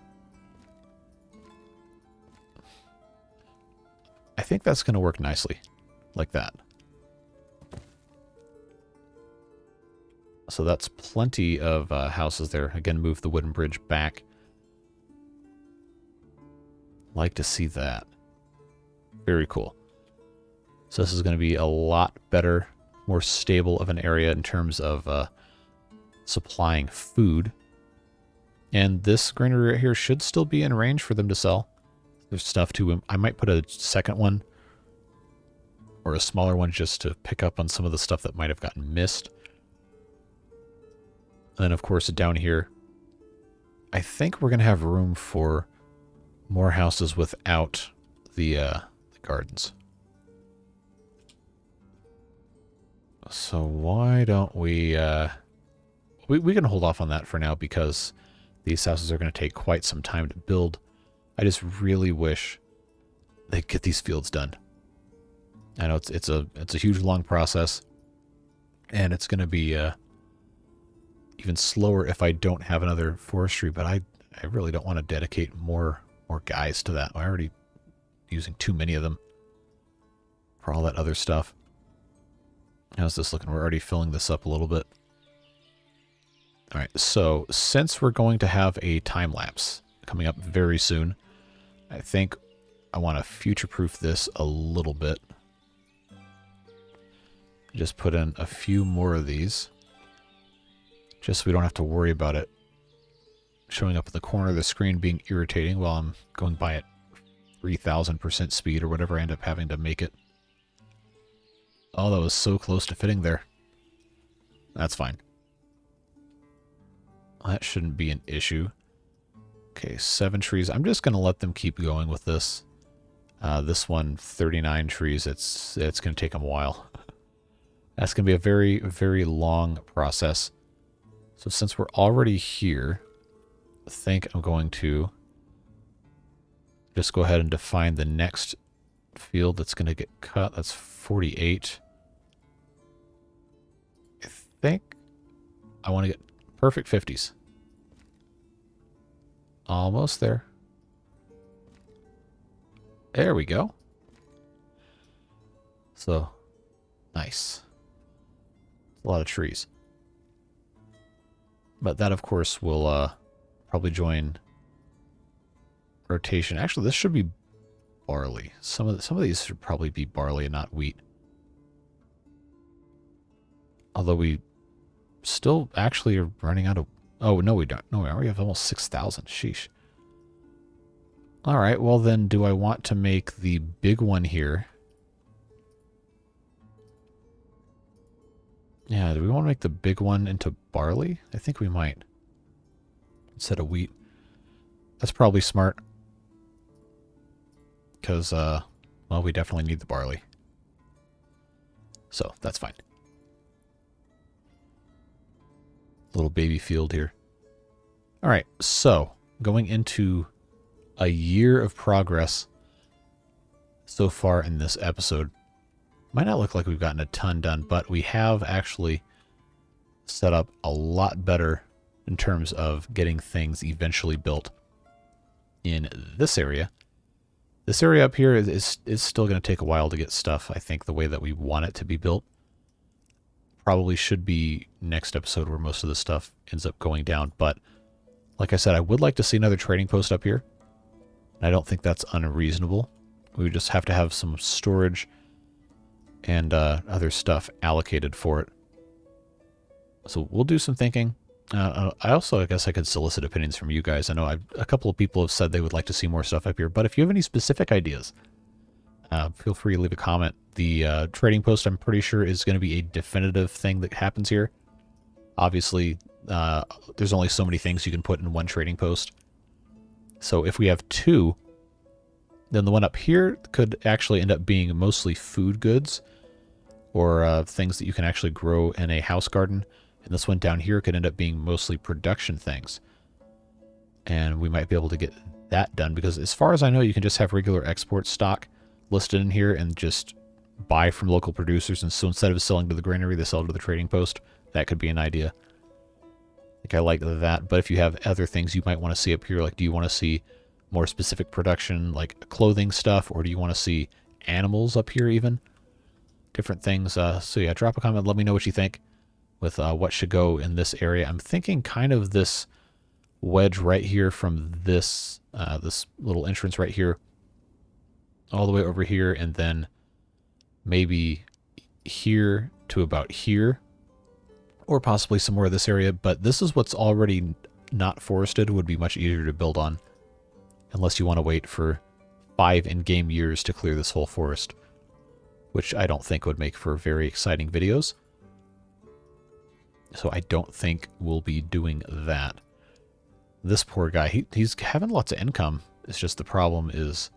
Speaker 1: I think that's going to work nicely, like that. So that's plenty of houses there. Again, move the wooden bridge back. Like to see that. Very cool. So this is going to be a lot better, more stable of an area in terms of supplying food. And this granary right here should still be in range for them to sell. There's stuff too. I might put a second one or a smaller one just to pick up on some of the stuff that might have gotten missed. And then, of course, down here, I think we're going to have room for more houses without the gardens. So why don't we can hold off on that for now because these houses are going to take quite some time to build. I just really wish they'd get these fields done. I know it's a huge, long process, and it's going to be even slower if I don't have another forestry, but I really don't want to dedicate more guys to that. I'm already using too many of them for all that other stuff. How's this looking? We're already filling this up a little bit. All right, so since we're going to have a time lapse coming up very soon, I think I want to future-proof this a little bit. Just put in a few more of these, just so we don't have to worry about it showing up in the corner of the screen being irritating while I'm going by at 3,000% speed or whatever I end up having to make it. Oh, that was so close to fitting there. That's fine. That shouldn't be an issue. Okay, 7 trees. I'm just going to let them keep going with this. This one, 39 trees. It's going to take them a while. That's going to be a very, very long process. So since we're already here, I think I'm going to just go ahead and define the next field that's going to get cut. That's 48. I think I want to get perfect 50s. Almost there. There we go. So, nice. A lot of trees. But that, of course, will probably join rotation. Actually, this should be barley. Some of these should probably be barley and not wheat. Although we still actually are running out Oh, no, we don't. No, we already have almost 6,000. Sheesh. All right, well then, do I want to make the big one here? Yeah, do we want to make the big one into barley? I think we might. Instead of wheat. That's probably smart. Because, well, we definitely need the barley. So, that's fine. Little baby field here. Alright, so, going into a year of progress so far in this episode. Might not look like we've gotten a ton done, but we have actually set up a lot better in terms of getting things eventually built in this area. This area up here is still going to take a while to get stuff, I think, the way that we want it to be built. Probably should be next episode where most of the stuff ends up going down, but like I said, I would like to see another trading post up here. I don't think that's unreasonable. We would just have to have some storage and other stuff allocated for it. So we'll do some thinking. I guess I could solicit opinions from you guys. I know a couple of people have said they would like to see more stuff up here, but if you have any specific ideas, feel free to leave a comment. The trading post, I'm pretty sure, is going to be a definitive thing that happens here. Obviously, there's only so many things you can put in one trading post. So if we have two, then the one up here could actually end up being mostly food goods or things that you can actually grow in a house garden. And this one down here could end up being mostly production things. And we might be able to get that done because as far as I know, you can just have regular export stock listed in here and just buy from local producers. And so instead of selling to the granary, they sell to the trading post. That could be an idea. I think I like that. But if you have other things you might want to see up here, like do you want to see more specific production, like clothing stuff, or do you want to see animals up here even? Different things. So yeah, drop a comment. Let me know what you think with what should go in this area. I'm thinking kind of this wedge right here from this this little entrance right here all the way over here, and then maybe here to about here, or possibly somewhere in this area. But this is what's already not forested, would be much easier to build on, unless you want to wait for 5 in-game years to clear this whole forest, which I don't think would make for very exciting videos. So I don't think we'll be doing that. This poor guy, he's having lots of income. It's just the problem is,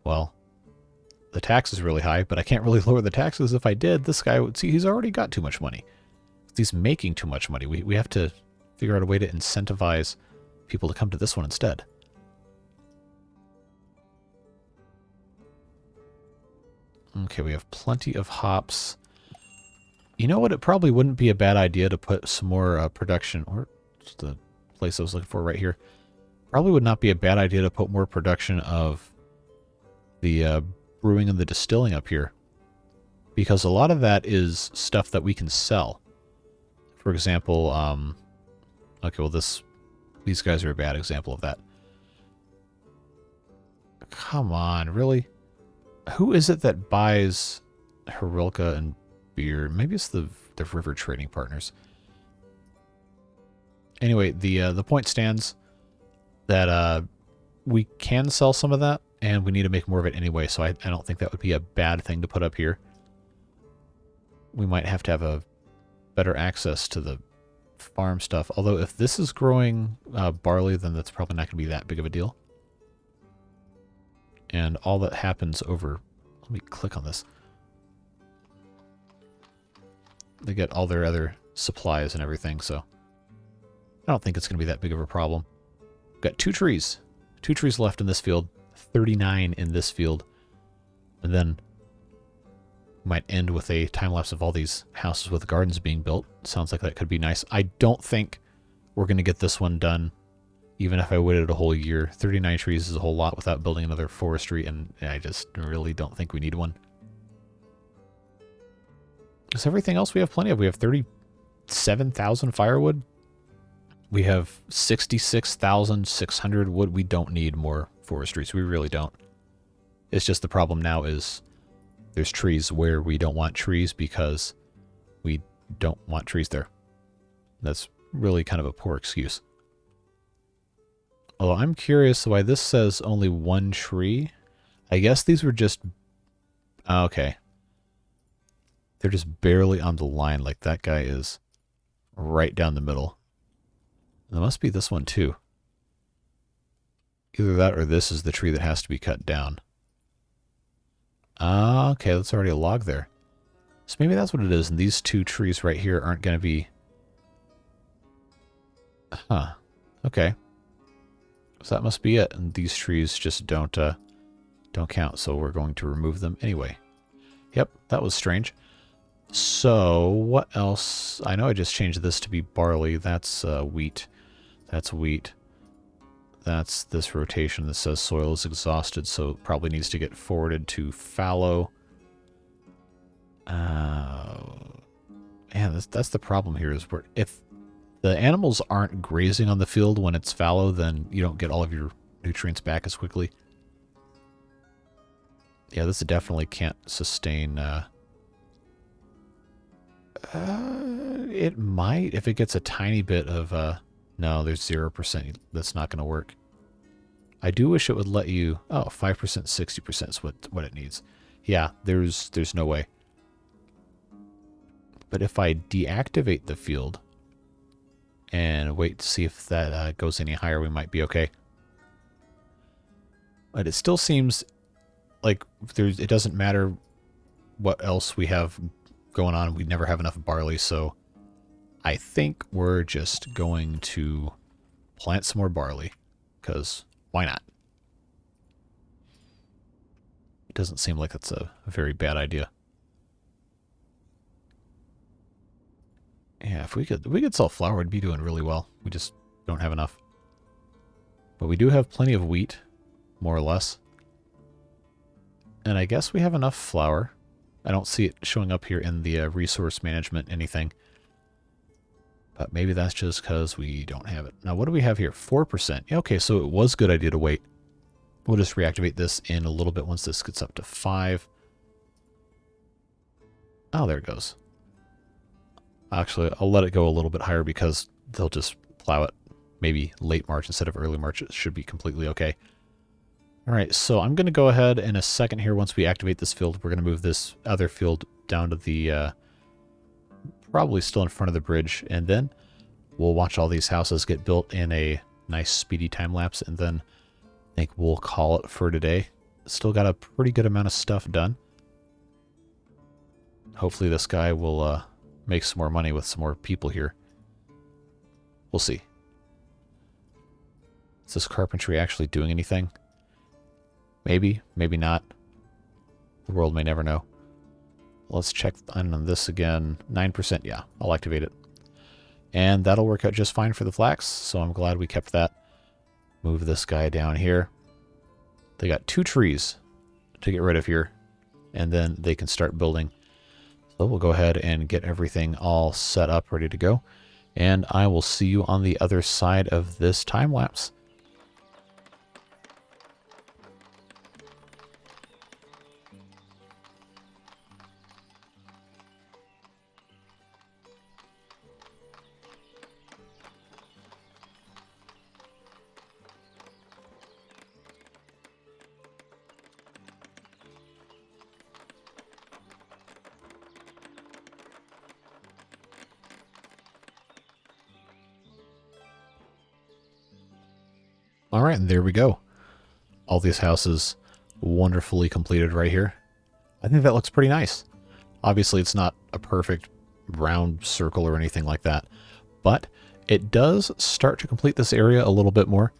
Speaker 1: well, the tax is really high, but I can't really lower the taxes. If I did, this guy would see he's already got too much money. He's making too much money. We have to figure out a way to incentivize people to come to this one instead. Okay, we have plenty of hops. You know what? It probably wouldn't be a bad idea to put some more production, or just the place I was looking for right here. Probably would not be a bad idea to put more production of the brewing and the distilling up here, because a lot of that is stuff that we can sell. For example, okay, well these guys are a bad example of that. Come on, really? Who is it that buys Herilka and beer? Maybe it's the River Trading Partners. Anyway, the point stands that we can sell some of that, and we need to make more of it anyway, so I don't think that would be a bad thing to put up here. We might have to have a better access to the farm stuff, although if this is growing barley, then that's probably not going to be that big of a deal. And all that happens over... Let me click on this. They get all their other supplies and everything, so I don't think it's going to be that big of a problem. We've got 2 trees. 2 trees left in this field, 39 in this field. And then we might end with a time-lapse of all these houses with gardens being built. Sounds like that could be nice. I don't think we're going to get this one done, even if I waited a whole year. 39 trees is a whole lot without building another forestry, and I just really don't think we need one. Because everything else we have plenty of. We have 37,000 firewood. We have 66,600 wood. We don't need more forestries. We really don't. It's just the problem now is there's trees where we don't want trees because we don't want trees there. That's really kind of a poor excuse. Although I'm curious why this says only one tree. I guess these were just... Okay. They're just barely on the line, like that guy is right down the middle. There must be this one too. Either that or this is the tree that has to be cut down. Ah, okay, that's already a log there. So maybe that's what it is, and these two trees right here aren't going to be... Huh. Okay. So that must be it, and these trees just don't count, so we're going to remove them anyway. Yep, that was strange. So, what else? I know I just changed this to be barley. That's wheat. That's wheat. That's this rotation that says soil is exhausted, so it probably needs to get forwarded to fallow. Man, that's the problem here, is if the animals aren't grazing on the field when it's fallow, then you don't get all of your nutrients back as quickly. Yeah, this definitely can't sustain... it might, if it gets a tiny bit of... No, there's 0%. That's not going to work. I do wish it would let you... Oh, 5%, 60% is what it needs. Yeah, there's no way. But if I deactivate the field and wait to see if that goes any higher, we might be okay. But it still seems like it doesn't matter what else we have going on. We never have enough barley, so I think we're just going to plant some more barley, because why not? It doesn't seem like that's a very bad idea. Yeah, if we could sell flour, we'd be doing really well. We just don't have enough. But we do have plenty of wheat, more or less. And I guess we have enough flour. I don't see it showing up here in the resource management anything. But maybe that's just because we don't have it. Now, what do we have here? 4%. Yeah, okay, so it was a good idea to wait. We'll just reactivate this in a little bit once this gets up to 5. Oh, there it goes. Actually, I'll let it go a little bit higher because they'll just plow it maybe late March instead of early March. It should be completely okay. All right, so I'm going to go ahead in a second here. Once we activate this field, we're going to move this other field down to the... probably still in front of the bridge, and then we'll watch all these houses get built in a nice speedy time lapse, and then I think we'll call it for today. Still got a pretty good amount of stuff done. Hopefully this guy will make some more money with some more people here. We'll see. Is this carpentry actually doing anything? Maybe, maybe not. The world may never know. Let's check on this again. 9%, yeah, I'll activate it. And that'll work out just fine for the flax, so I'm glad we kept that. Move this guy down here. They got 2 trees to get rid of here, and then they can start building. So we'll go ahead and get everything all set up, ready to go. And I will see you on the other side of this time lapse. All right, and there we go. All these houses wonderfully completed right here. I think that looks pretty nice. Obviously, it's not a perfect round circle or anything like that, but it does start to complete this area a little bit more.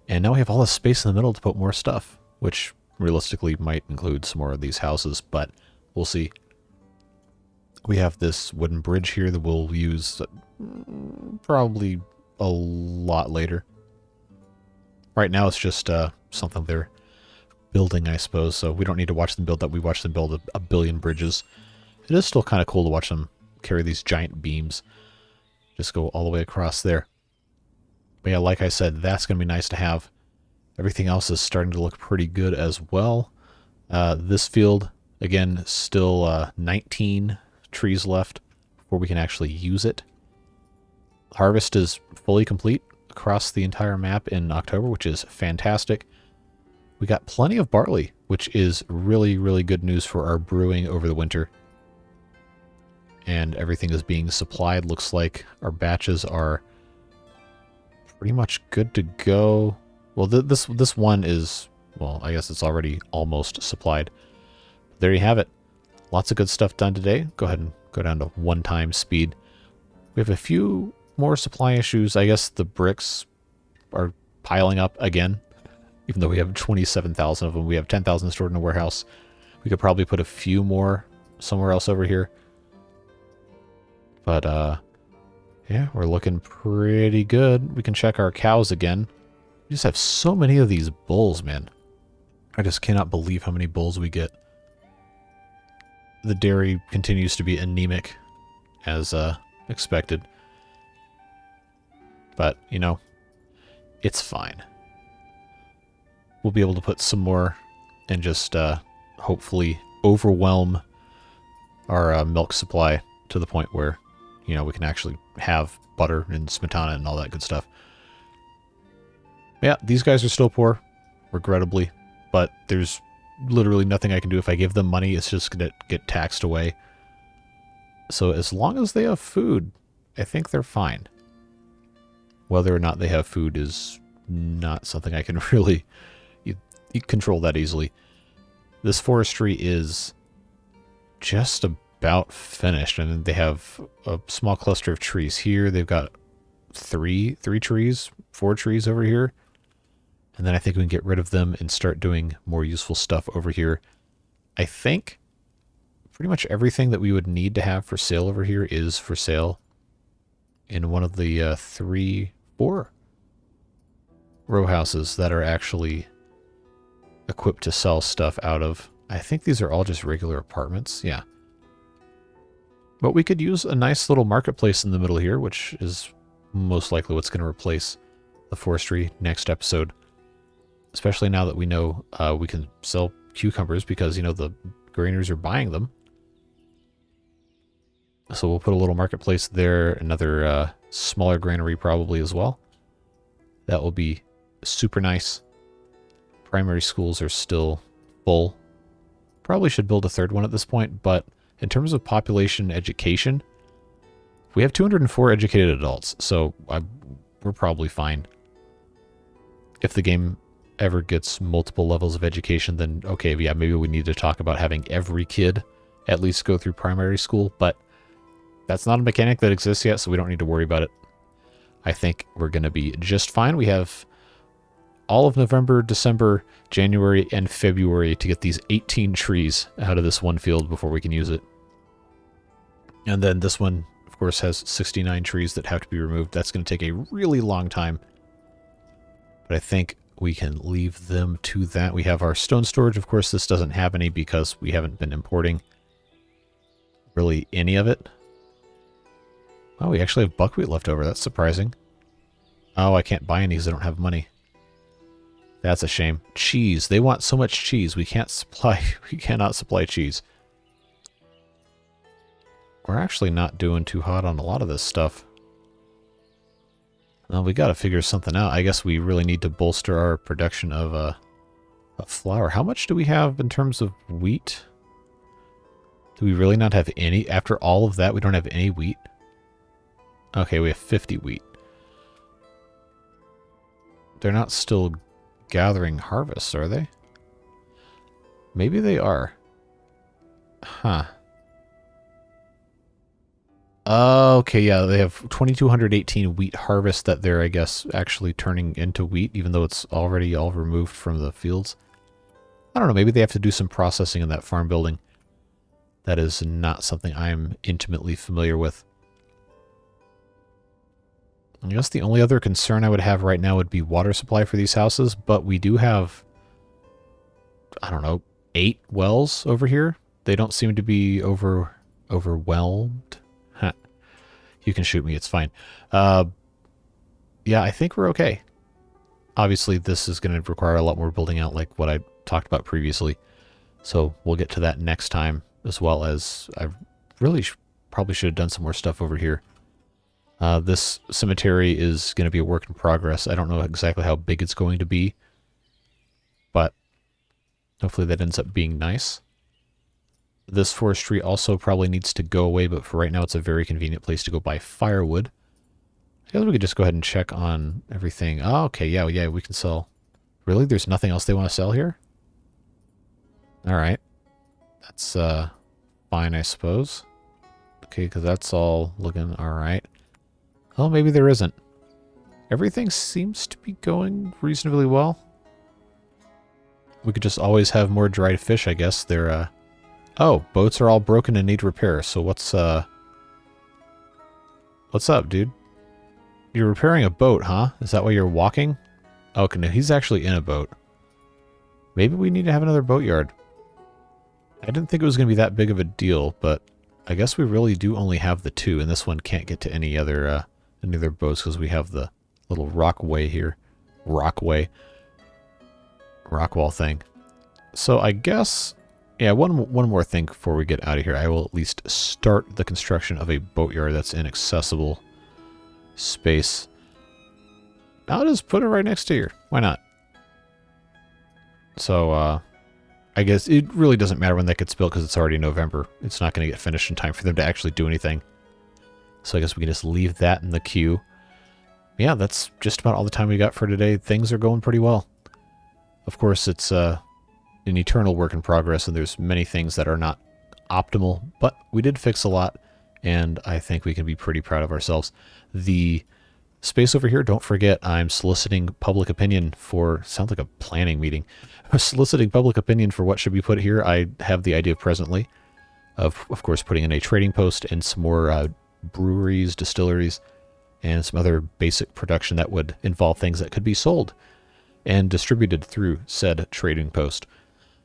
Speaker 1: And now we have all this space in the middle to put more stuff, which realistically might include some more of these houses, but we'll see. We have this wooden bridge here that we'll use probably a lot later. Right now it's just something they're building, I suppose, so we don't need to watch them build that. We watch them build a billion bridges. It is still kind of cool to watch them carry these giant beams. Just go all the way across there. But yeah, like I said, that's going to be nice to have. Everything else is starting to look pretty good as well. This field, again, still 19 trees left before we can actually use it. Harvest is fully complete across the entire map in October, which is fantastic. We got plenty of barley, which is really, really good news for our brewing over the winter. And everything is being supplied. Looks like our batches are pretty much good to go. Well, this one is, well, I guess it's already almost supplied. There you have it. Lots of good stuff done today. Go ahead and go down to 1x speed. We have a few more supply issues. I guess the bricks are piling up again. Even though we have 27,000 of them, we have 10,000 stored in a warehouse. We could probably put a few more somewhere else over here. But, yeah, we're looking pretty good. We can check our cows again. We just have so many of these bulls, man. I just cannot believe how many bulls we get. The dairy continues to be anemic, as expected. But, you know, it's fine. We'll be able to put some more and just hopefully overwhelm our milk supply to the point where, you know, we can actually have butter and smetana and all that good stuff. Yeah, these guys are still poor, regrettably, but there's literally nothing I can do. If I give them money, it's just going to get taxed away. So as long as they have food, I think they're fine. Whether or not they have food is not something I can really you control that easily. This forestry is just about finished, and they have a small cluster of trees here. They've got three trees, 4 trees over here. And then I think we can get rid of them and start doing more useful stuff over here. I think pretty much everything that we would need to have for sale over here is for sale in one of the 4 row houses that are actually equipped to sell stuff out of. I think these are all just regular apartments. Yeah. But we could use a nice little marketplace in the middle here, which is most likely what's going to replace the forestry next episode. Especially now that we know we can sell cucumbers because, you know, the grainers are buying them. So we'll put a little marketplace there, another smaller granary probably as well. That will be super nice. Primary schools are still full. Probably should build a 3rd one at this point, but in terms of population education, we have 204 educated adults, so we're probably fine. If the game ever gets multiple levels of education, then okay, yeah, maybe we need to talk about having every kid at least go through primary school, but that's not a mechanic that exists yet, so we don't need to worry about it. I think we're going to be just fine. We have all of November, December, January, and February to get these 18 trees out of this one field before we can use it. And then this one, of course, has 69 trees that have to be removed. That's going to take a really long time. But I think we can leave them to that. We have our stone storage. Of course, this doesn't have any because we haven't been importing really any of it. Oh, we actually have buckwheat left over. That's surprising. Oh, I can't buy any because I don't have money. That's a shame. Cheese. They want so much cheese. We cannot supply cheese. We're actually not doing too hot on a lot of this stuff. Well, we got to figure something out. I guess we really need to bolster our production of flour. How much do we have in terms of wheat? Do we really not have any? After all of that, we don't have any wheat? Okay, we have 50 wheat. They're not still gathering harvests, are they? Maybe they are. Huh. Okay, yeah, they have 2,218 wheat harvest that they're, I guess, actually turning into wheat, even though it's already all removed from the fields. I don't know, maybe they have to do some processing in that farm building. That is not something I'm intimately familiar with. I guess the only other concern I would have right now would be water supply for these houses, but we do have, I don't know, 8 wells over here. They don't seem to be overwhelmed. Huh. You can shoot me, it's fine. Yeah, I think we're okay. Obviously, this is going to require a lot more building out like what I talked about previously. So we'll get to that next time, as well as I really probably should have done some more stuff over here. This cemetery is going to be a work in progress. I don't know exactly how big it's going to be, but hopefully that ends up being nice. This forestry also probably needs to go away, but for right now it's a very convenient place to go buy firewood. I guess we could just go ahead and check on everything. Oh, okay, yeah, we can sell. Really? There's nothing else they want to sell here? Alright. That's fine, I suppose. Okay, because that's all looking alright. Oh, maybe there isn't. Everything seems to be going reasonably well. We could just always have more dried fish, I guess. They're, oh, boats are all broken and need repair. So what's up, dude? You're repairing a boat, huh? Is that why you're walking? Oh, okay, no, he's actually in a boat. Maybe we need to have another boatyard. I didn't think it was going to be that big of a deal, but I guess we really do only have the two, and this one can't get to any other boats because we have the little rockway here. Rockwall thing. So I guess, yeah, one more thing before we get out of here. I will at least start the construction of a boatyard that's in accessible space. I'll just put it right next to here. Why not? So, I guess it really doesn't matter when that gets built because it's already November. It's not going to get finished in time for them to actually do anything. So I guess we can just leave that in the queue. Yeah, that's just about all the time we got for today. Things are going pretty well. Of course, it's an eternal work in progress, and there's many things that are not optimal, but we did fix a lot, and I think we can be pretty proud of ourselves. The space over here, don't forget, I'm soliciting public opinion for, sounds like a planning meeting, soliciting public opinion for what should be put here. I have the idea presently of course, putting in a trading post and some more breweries, distilleries, and some other basic production that would involve things that could be sold and distributed through said trading post.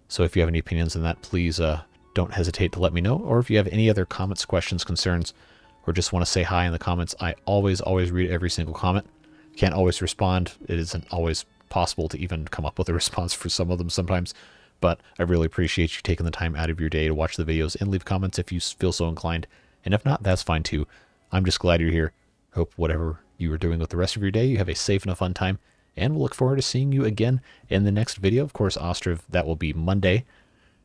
Speaker 1: So if you have any opinions on that, please don't hesitate to let me know. Or if you have any other comments, questions, concerns, or just want to say hi in the comments, I always read every single comment. Can't always respond. It isn't always possible to even come up with a response for some of them sometimes. But I really appreciate you taking the time out of your day to watch the videos and leave comments if you feel so inclined. And if not, that's fine too. I'm just glad you're here. Hope whatever you are doing with the rest of your day, you have a safe and a fun time. And we'll look forward to seeing you again in the next video. Of course, Ostriv, that will be Monday.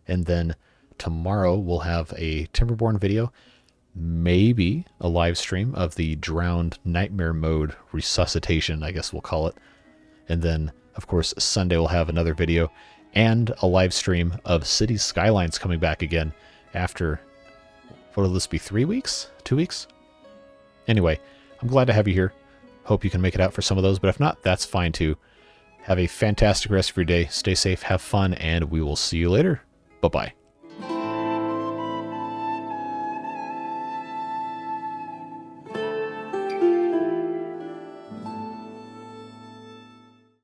Speaker 1: And then tomorrow we'll have a Timberborn video. Maybe a live stream of the Drowned Nightmare Mode resuscitation, I guess we'll call it. And then, of course, Sunday we'll have another video and a live stream of City Skylines coming back again after, what will this be, 3 weeks? 2 weeks? Anyway, I'm glad to have you here. Hope you can make it out for some of those, but if not, that's fine too. Have a fantastic rest of your day. Stay safe, have fun, and we will see you later. Bye-bye.